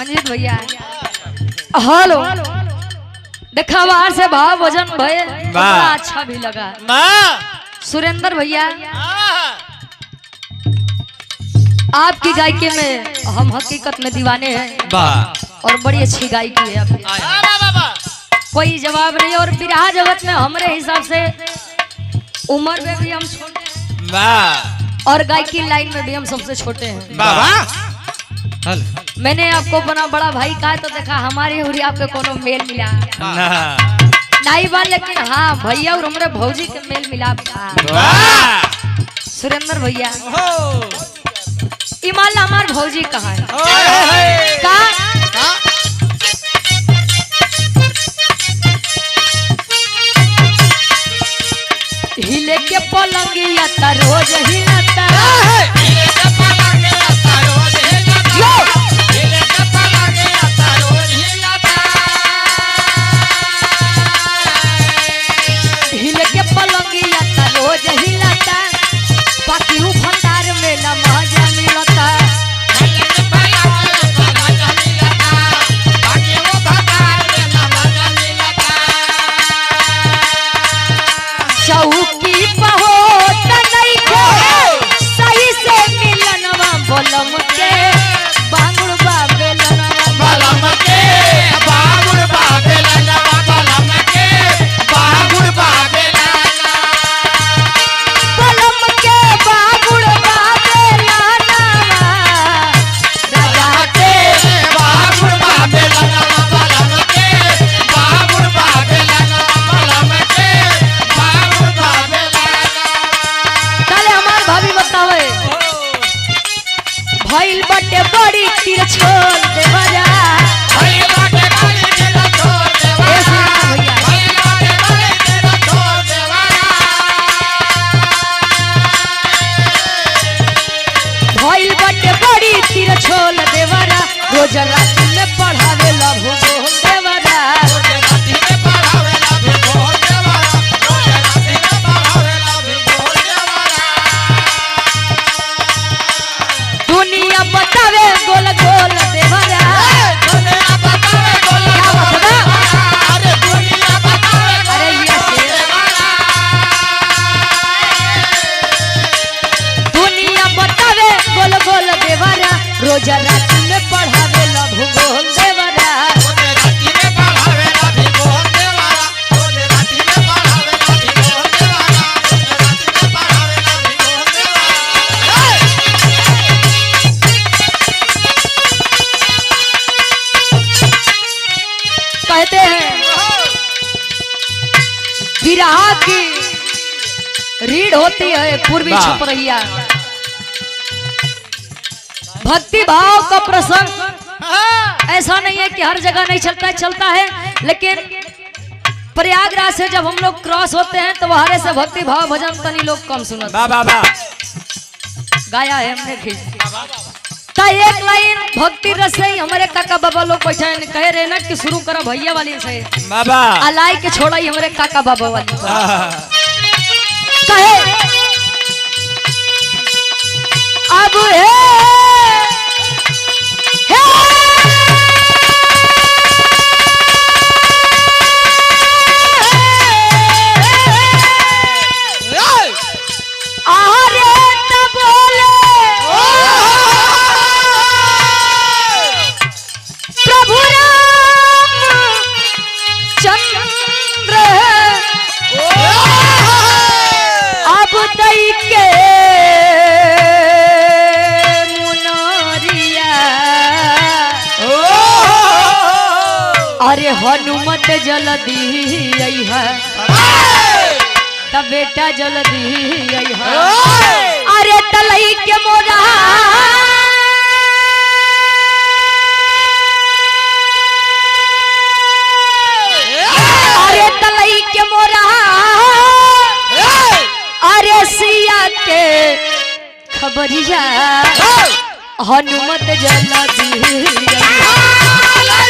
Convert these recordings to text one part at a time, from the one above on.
मंजीत भैया हेलो देखा बाहर से भाव वजन भय बड़ा अच्छा भी लगा। सुरेंद्र भैया आपकी गायकी में हम हकीकत में दीवाने हैं और बड़ी अच्छी गायकी है आपकी, कोई जवाब नहीं। और बिरहा जगत में हमारे हिसाब से उम्र में भी हम छोटे और गायकी लाइन में भी हम सबसे छोटे हैं। मैंने आपको बना बड़ा भाई कहा तो देखा हमारी हुरी आपके कोनो मेल मिला नहीं बा, लेकिन हाँ भैया और हमारे भौजी के मेल मिलाप था। सुरेंद्र भैया इमाल हमारे भौजी कहाँ है हिले के पलंगिया ता रोज हिलता हिले के पलंगिया ता रोज हिलता बाकी उ भंडार में न मजा मिलता। चौकी पहोत नहीं को सही से मिलनवा बोलम के बांगुड़ बाबेलनवा बोलम के बांगुड़ बाबेलनवा बोलम के बांगुड़ बाबेलनवा बोलम के बांगुड़ बाबेलनवा राजा के बांगुड़ बाबेलनवा बोलम के बांगुड़ बाबेलनवा बोलम के भइल बटे बड़ी तिरछोल देवरा भइल बटे बड़ी तिरछोल देवरा भइल बटे बड़ी तिरछोल देवरा भइल बटे बड़ी तिरछोल देवरा रोज रात में पढ़ावे ला भूगोल देवरा रोज रात में पढ़ावे ला भूगोल देवरा रोज रात में पढ़ावे ला भूगोल देवरा दुनिया बतावे गोल गोल देवरा दुनिया बतावे गोल गोल अरे दुनिया बतावे अरे ये दुनिया बतावे गोल गोल देवरा रोज रात में पढ़ावे ला भूगोल देवरा रोज रात में पढ़ावे ला भूगोल देवरा रोज रात में पढ़ावे ला भूगोल देवरा रोज रात में पढ़ावे ला भूगोल देवरा। कहते हैं बिरहा की रीढ़ होती है पूर्वी छपरैया, भक्ति भाव का प्रसंग ऐसा नहीं है कि हर जगह नहीं चलता है, चलता है, लेकिन प्रयागराज से जब हम लोग क्रॉस होते हैं तो वहां से भक्ति भाव भजन तनी लोग कम सुनते गाया है हमने ता एक लाइन भक्ति रस से हमारे काका बाबा लोग बैठे कह रहे ना कि शुरू करो भैया वाली से बाबा अलाई के छोड़ा ही हमारे काका बाबा वाली कहे अब अरे हनुमत जल्दी आई है तब बेटा जल्दी आई है अरे तलई के मोरा अरे तलई के मोरा अरे सिया के खबरिया हनुमत जल्दी आई है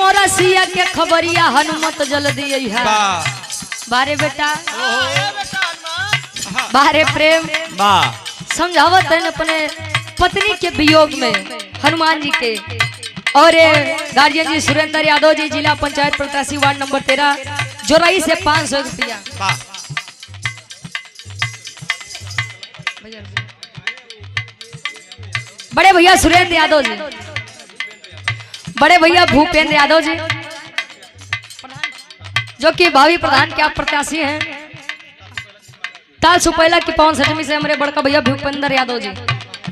मोरा सिया के खबरिया हनुमत जल्दी है बारे बेटा बारे प्रेम समझावत है अपने पत्नी के वियोग में हनुमान जी के। और गार्जियन जी सुरेंद्र यादव जी, जिला पंचायत प्रत्याशी वार्ड नंबर 13, जोराई से 500 रुपया। बड़े भैया सुरेंद्र यादव जी, बड़े भैया भूपेंद्र यादव जी, जो कि भावी प्रधान के आप प्रत्याशी हैं। ताल सुपैला की पवन सटमी से हमारे बड़का भैया भूपेंद्र यादव जी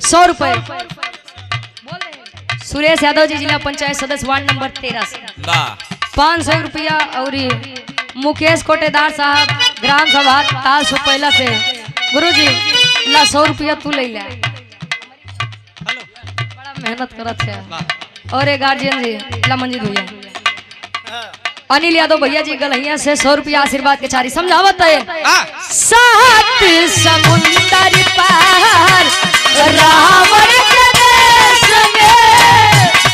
100 रुपए। सुरेश यादव जी, जिला पंचायत सदस्य वार्ड नंबर 13 से 500 रुपया। और मुकेश कोटेदार साहब, ग्राम सभा ताल सुपैला से, गुरुजी ला 100 रुपया तू ले ले, बड़ा मेहनत करत है। और एक गार्जियन जी ला मंजीत भैया, अनिल यादव भैया जी गलहिया से 100 रुपया आशीर्वाद के चारी। समझावत है 7 समुंदर पार रावण के देश में,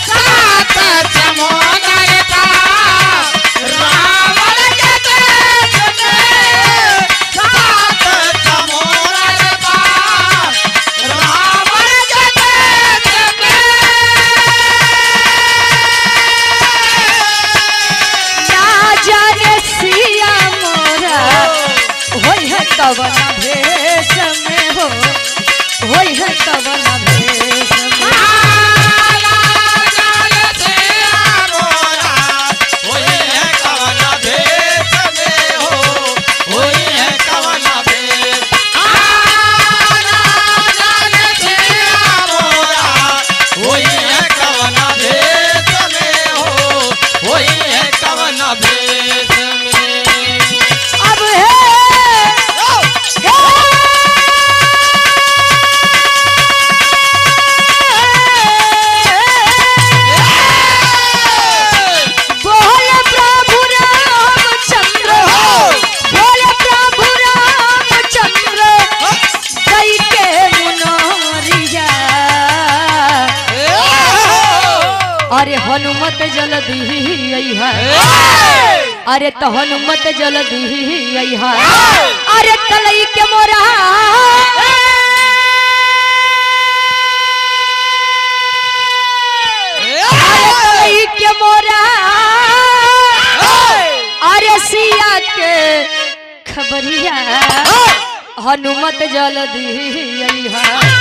7 समुंदर पार रावण के देश में, 7 समुंदर पार रावण के देश में, ना जाने सिया मोरा होई है कवन भेष में हो, होई है कवन भेष में। अरे हनुमत जल्दी है, अरे तो हनुमत जल्दी है, अरे तलई के मोरा तलई के मोरा, अरे सिया के खबरिया हनुमत जल्दी है।